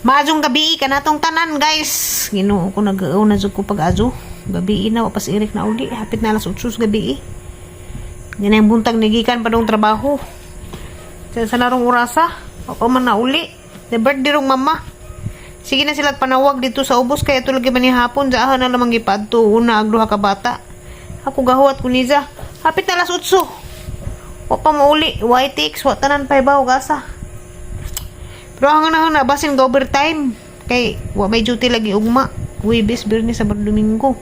Maadjong gabi ka natong tanan guys. Ginoo ko nag-una jud ko pag-adyo. Gabi na wapas irik na uli. Hapit na alas 8 gabi. Ganang buntag nigikan pa dong trabaho. Sa narong orasa, o man na uli. The birthday rong mama. Sige na sila panawag dito sa ubos kaya tulog man ni hapon daahan na lamang gipadto una ag duha ka bata. Ako gahuat ko niya. Hapit na alas 8. Wa pa mauli, YTX wa tanan pa ibaw gasa. Pero hanggang na basin ga overtime kay wa may duty lagi ugma. Huwebes, Biyernes, Sabado, Domingo.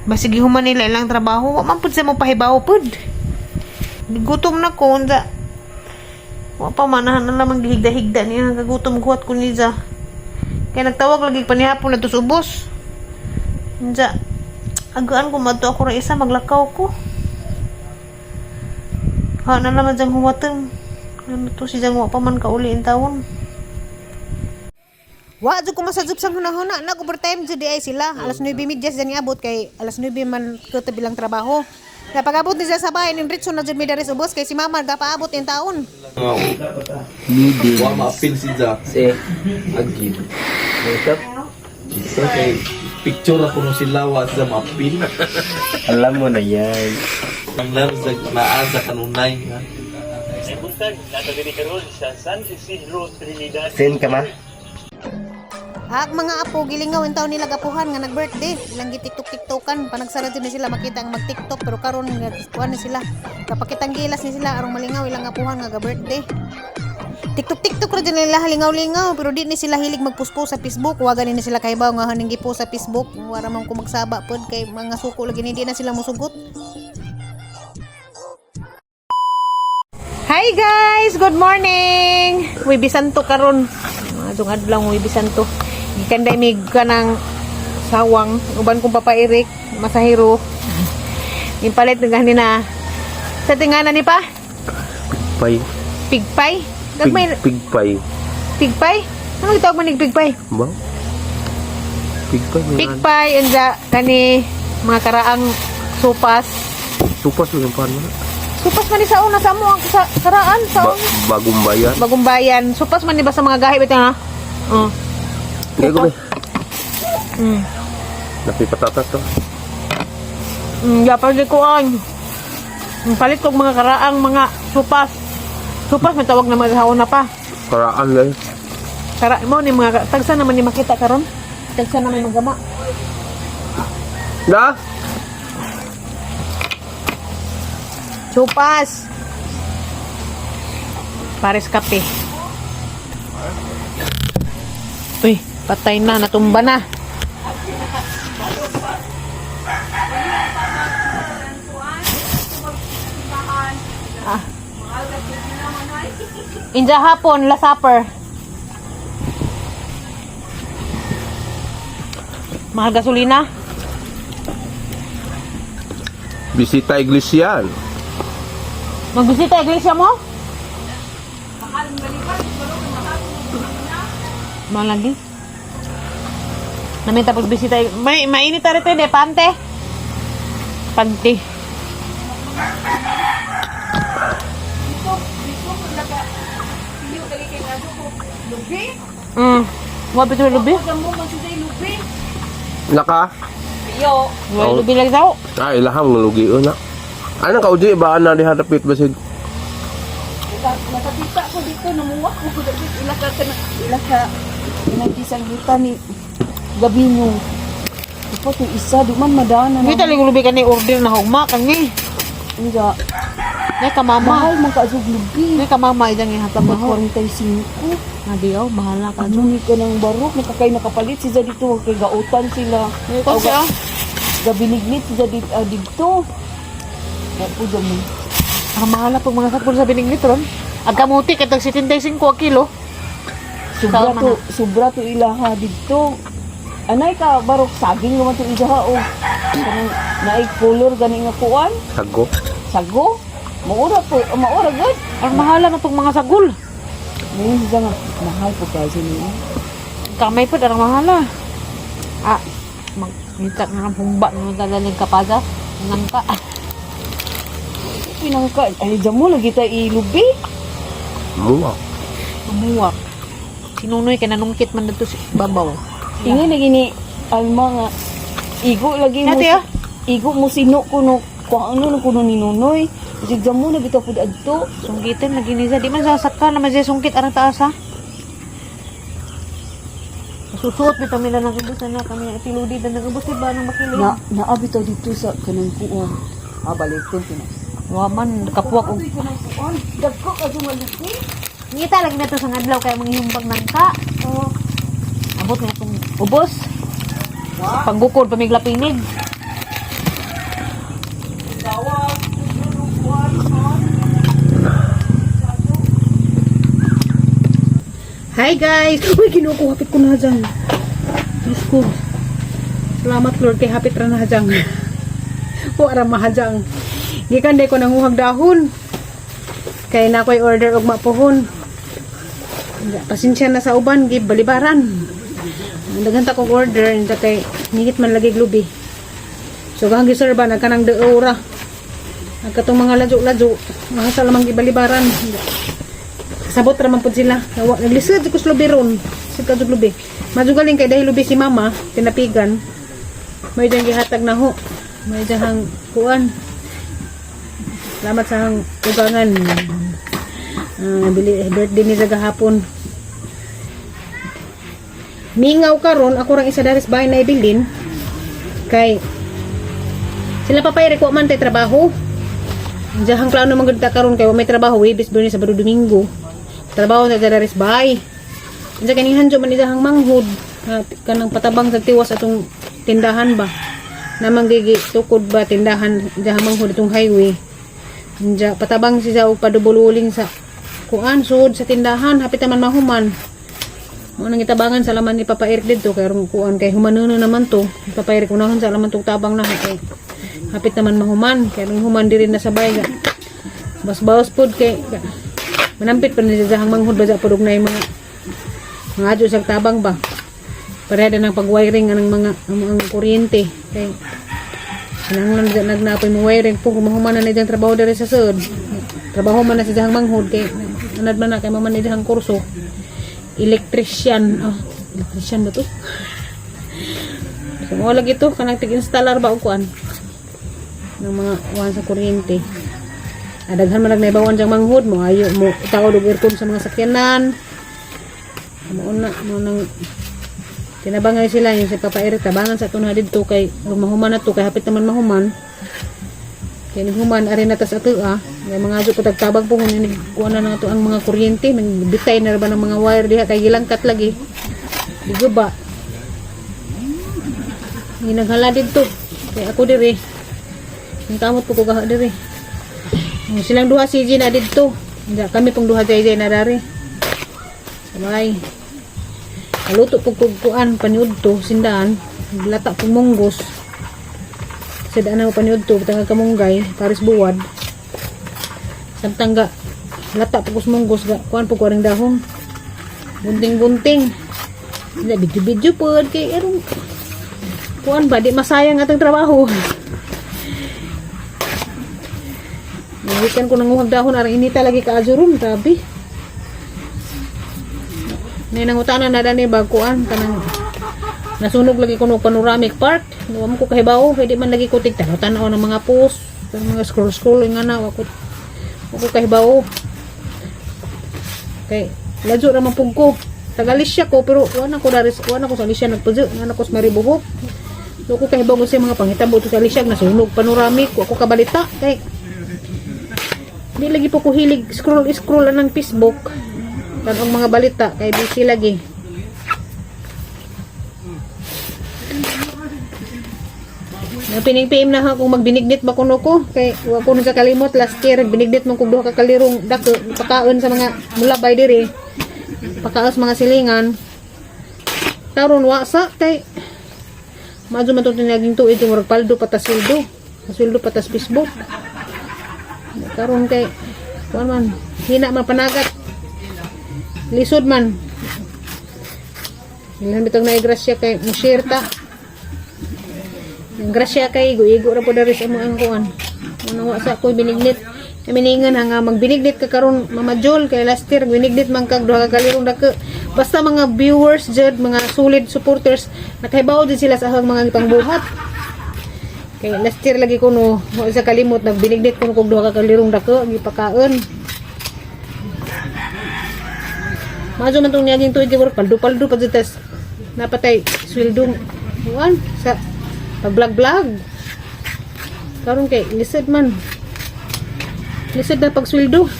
Basig human nila ilang trabaho, wa man pud sa mo pahibaw pud. Gutom na ko unsa. Wa pa manahan na lamang gihigda-higda niya kagutom guhat ko niya. Kaya nagtawag lagi pa ni hapon na to subos. Unsa. Agaan ko madto ako ra isa maglakaw ko. Ha na naman jang huwatan. Ano to si jang wa pa man kauli in taon. Wa jud ko masajup sang hunahuna na overtime jud ay sila. Alas 9:30 jud ni abot kay alas 9 man ko bilang trabaho. Kaya pag-abot ni sa bahay ning ritso na jud mi dari ubos kay si mama gapaabot in taon. Nidi. Wa maapil si Jack. Si Agin. Makeup. Ito kay picture ako nung sila wa sa maapil. Alam mo na yan. Ang larzag maaza kanunay. Send ka ma? Mga apo gilingaw ang taon nila gapuhan nga nag-birthday. Ilang gitiktok-tiktokan panagsara jud ni sila makita ang mag-tiktok pero karon kuan ni sila. Kapakitang gilas ni sila arong malingaw ilang apuhan nga ga-birthday. TikTok ra din nila lingaw-lingaw pero di ni sila hilig magpost sa Facebook. Wa ganin ni sila kaybaw nga haning gipost sa Facebook. Wara man ko magsaba pod kay mga suko lagi ni di na sila musugot. Hi guys, good morning. Uy bisanto karon. Adong adlaw uy bisanto. Gikan day mig kanang sawang uban kong Papa Eric masahiro. Ipalit ng ganina. Sa tingana ni pa? Pay. Pigpay. Gagmay Pigpay. pigpay. Ano gitawag man ning pigpay? Ba? Pigpay. Pigpay anja kani mga karaang supas. Supas mo yung paano? Supas man ni sa una sa mo ang sa karaan sa Bagong bayan. Bagong Bayan. Supas man ni ba sa mga gahi bitaw ha? Oh. Hindi ko ba? Napi patatas to. Ya pa di ko an. Palit ko mga karaang mga supas. Supas may tawag na maghawon na pa. Karaan lang. Kara mo ni mga tagsa naman ni makita karon. Tagsa naman magama. Da? Supas. Pares kape. Uy, patay na, natumba na. Ah. Inja hapon, last supper. Mahal gasolina? Bisita Iglesian. Magbisita iglesia mo? Malagi. Namin tapos bisita. Mainit na rito de pante. Pante. Wapit mo lubi? Naka? Yo. Wala lubi lagi tao. Ay, ilahang lugi na. Ano ka uji ba na dihadapit basig? Nakakita ko dito, namuwak ko dito. Ila ka inagisang kita ni gabi nyo. Tapos yung isa, di man madana Hindi na. taling lubi ka ni order na hugma kani. Nga, Nay ka mama. mahal man ka asog lubi. Nay ka mama idang ihatag Mahal mo. 45. Adiyaw, mahal na ka. Ano ni ka ng barok, nakakay nakapalit siya dito. Kay gautan sila. Ito siya. Gabinignit siya dito. Opo dyan. Ang mahal na pag mga sakul sa biniglit ron. Agkamuti katag 75 kilo. Sobra to ilaha dito. Anay ka barok saging naman to ilaha o. Kanang naig color gani nga kuan. Sago. Sago. Maura gud. Ang mahal na pag mga sagul. Ngayon siya nga, mahal po kasi niya. Kamay po, darang mahal na. Magkita na ng humba na dadaling kapaga. Nangka. Pinangka, ay dyan mo, lagi tayo ilubi. Muwa. Mamuwak. Sinunoy kay nanungkit man dito si babaw. Ingin lagi ni Alma nga igo lagi mo. Ate, ah. Igo mo sino kuno kung ano kuno ni Nunoy. Jigda mo na bitaw pud adto. Sungkitin lagi ni Za. Di man sasaka na masaya sungkit arang taas ha. Susuot bitaw nila ng ubos na kami tiludi na ng ubos diba nang makilig. Naabitaw dito sa kanang kuan. Baliktod kina. Waman kapuak og Dagko ka dumaliki. ngita lagi na to sa adlaw kay manghihumbag ng ka. Abot na itong ubos. Pagbukod pamiglapinig. Hi guys! Uy, kinuko, hapit ko na dyan. Diyos ko. Salamat Lord kay hapit ra na dyan. O, aram mahadjang. Gikan day ko nanguhag dahon. Kay na ko'y order og mapuhon. Pasensya na sa uban, gib balibaran. Naganta kong order, hindi kay nihit man lagi glubi. So, gahang giserba, nagkanang deura. Nagkatong mga ladyo-ladyo. Mahasa lamang gibalibaran. Sabot raman po sila. Naglisod ko sa lubi ron. Sika sa lubi. Madugaling kay dahil lubi si mama, tinapigan. May dyan gihatag na ho. May dyan hang kuan. Salamat sa hang ugangan. Birthday ni sa gahapon. Mingaw karon ako rang isa daris bahay na ibilin. Kay sila papayari ko man tay trabaho. Diyan hang plano maganda karon kay may trabaho Webes, Biyernes, Sabado, Domingo. Trabaho sa daris bahay. Diyan kaning hanjo man hang manghud kanang patabang sa tiwas atong tindahan ba. Namang gigi tukod ba tindahan diyan manghud itong highway. Diyan patabang siya og padubululing sa kuan sud sa tindahan hapit naman mahuman. Mo nang itabangan sa laman ni Papa Eric dito kay kuan kay humanono naman to. Papa Eric unahon sa laman tong tabang na kay hapit naman mahuman kay human diri na sabay ga. Bas-bawas pud kay manampit pa ni jahang manghud ba sa pudog na yung mga adyo sa tabang ba. Parehada ng pag-wiring anang mga ang kuryente kay nang nagnapoy mo wiring po mahuman na dyan trabaho diri sa sud. Trabaho man na sa jahang manghud kay anad man na kay maman ni jahang kurso. Electrician. Electrician ba to? So, wala gito. Kanang tig-installer ba o kuan? Ng mga kuan sa kuryente. Adaghan man nagnaibawan diyang manghud mo. Ayo mo. Tawad og aircon sa mga sakyanan. Mo nang tinabangay sila yung si Papa Eric. Tabangan sa ito na dito kay mahuman na to. Kay hapit naman mahuman. Kaya naghuman. Arin na tas ato may mga adyo patagtabag po kung kuha na ito ang mga kuryente. Bitay na ba ng mga wire diha kay gilangkat lagi. Digo ba? Ginaghala dito. Kaya ako diri. Yung kamot po ko gaha diri. Silang duha CJ na dito. Kami pong duha JJ na dari. Sabay. Kaluto po kuan paniud to sindahan. Lata pong munggos. Sidaan na paniud to tanga kamunggay paris buwad. Samtang ga lata po kus munggos ga kuan po ko ring dahon. Bunting-bunting. Hindi video-video po kay erong kuan ba di masayang atong trabaho. Nagikan ko nanguhag dahon arang inita lagi ka ajuron grabe. Nay nangutana na dani bagkuan kanang nasunog lagi ko no panoramic park. Wa mo ko kahibaw, pwede man lagi ko tigtanaw ng mga post, mga scroll nga na ako kahibaw. Kay ladyo ra man pug ko. Tagalisya ko pero wala ko sa lisya nagpudyo, ana ko sa Maribuhok. So ko kahibaw ko sa mga pangitabo to sa lisya nasunog panoramic, ako kabalita kay di lagi po ko hilig scroll ng Facebook tanong mga balita kay busy lagi. Pining-pim na ha kung magbinignit ba kuno ko kay wa ko sa kalimot last year binignit man kog duha ka kalirong dako pakaon sa mga mulabay diri pakaos mga silingan karon wa sa kay madyo man tong tinaging tuig murag paldo patas sweldo patas Facebook karon kay kuan man hina man panagat lisod man ilan bitong na grasya kay mushare ta grasya kay igo ra po dari sa mga kuan ano wa sa ko binignit Miningan nga magbinigdit ka karon Mama Jol kay last year binigdit man kag duha ka kalirong dako. Basta mga viewers jud, mga solid supporters nakahibaw din sila sa ahang mga pangbuhat. Kay last year lagi ko no sa kalimot nagbinigdit ko kog duha ka kalirong dako gipakaon. Majo man tong niyaging tuig kay paldo-paldo pa jitas. Napatay sweldo wan sa pag-vlog. Karon kay lisod man. Lisod na pagsweldo.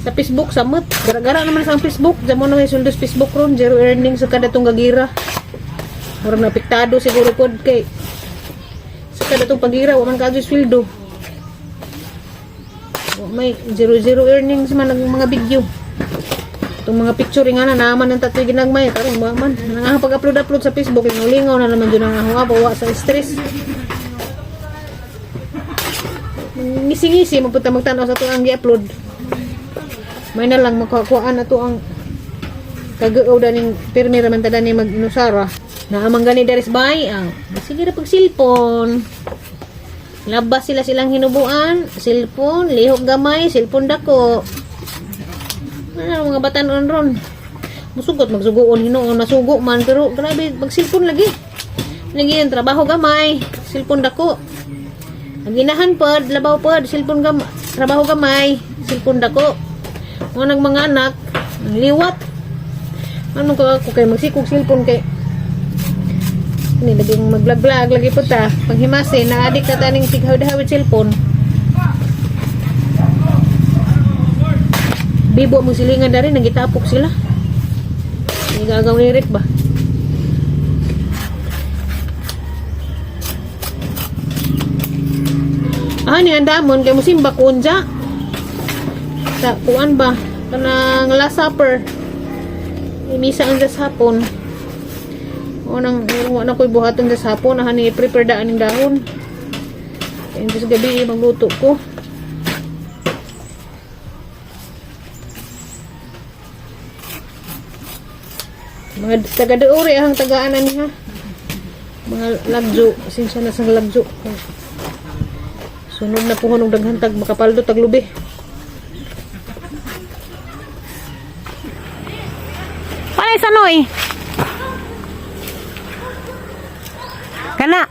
Sa Facebook, samot. Gara-gara naman sa Facebook. Diyan mo na may sweldo sa Facebook ron. Zero earnings sa kada tong gagira. Murag na apektado siguro po kay sa kada tong pagira. Waman ka sweldo. May zero earnings man ang mga video. Itong mga picture nga na naman ng tatoy ginagmay. Karong man. Nga pag-upload sa Facebook. Lingaw na naman dyan ang huwa. Bawa sa stress. Ngisi-ngisi magpunta magtanaw sa ito ang i-upload. May na lang makakuhaan na ito ang kagaaw daning pirmi raman tada ni mag-inusara na amang gani daris bay ang sige na pag cellphone labas silang hinubuan cellphone, lihok gamay cellphone dako ano mga batanon ron musugot magsugoon hinuon masugo man pero grabe pag cellphone lagi yung trabaho gamay cellphone dako ang ginahan pod, labaw pod, cellphone trabaho gamay, cellphone dako. Mga mga anak, liwat. Ano ka ako kay magsikog cellphone kay ni laging mag-vlog lagi po ta. Panghimase na adik ta taning sighawd-hawid cellphone. Bibo mo silingan dari nagitapok sila. Igagaw ni Rick ba? Ni andamon kay musimba kunja sa kuan ba kanang last supper imisa ang hapon o nang wala ko'y buhaton sa hapon na ni prepare daan ng dahon kaya sa gabi magluto ko mga taga-deore ang tagaan niya mga lagjo sinsya na sa lagjo sunog na puhon ng daghantag makapaldo taglubi. Panay sanoy. Kana.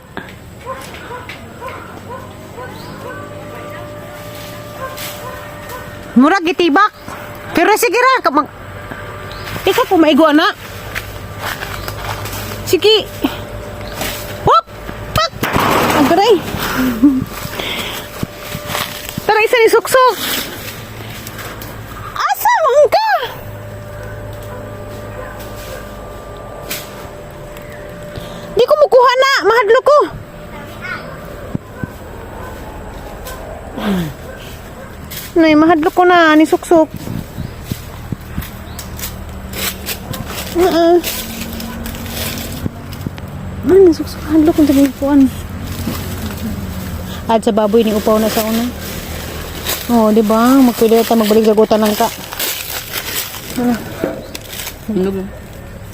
Murag gitibak. Pero sige ra kapag ikaw po maigo na. Sige. Hop! Pak! Agray. Tara isa ni suksok. Asa man ka? Di ko mukuha na. Mahadlo ko. Nay, mahadlo ko na ni suksok. Ni suksok. Mahadlo ko sa gilpuan. At sa baboy ni upaw na sa una. Oh, di ba? Magpili ta magbalik lagutan lang ka.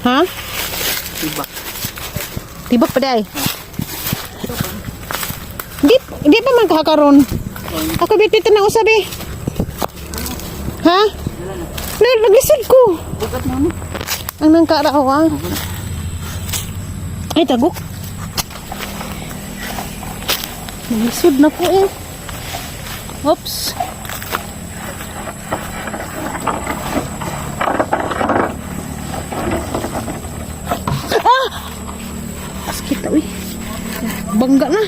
Ha? Tibak. Tibak pa day. Di pa man kakaron. Ako bitit na usab eh. Ha? Naglisod ko. Ang nangkaraw ah. Ay tagok. Naglisod na ko eh. Oops. Ah! Sakit uy. Bangga na.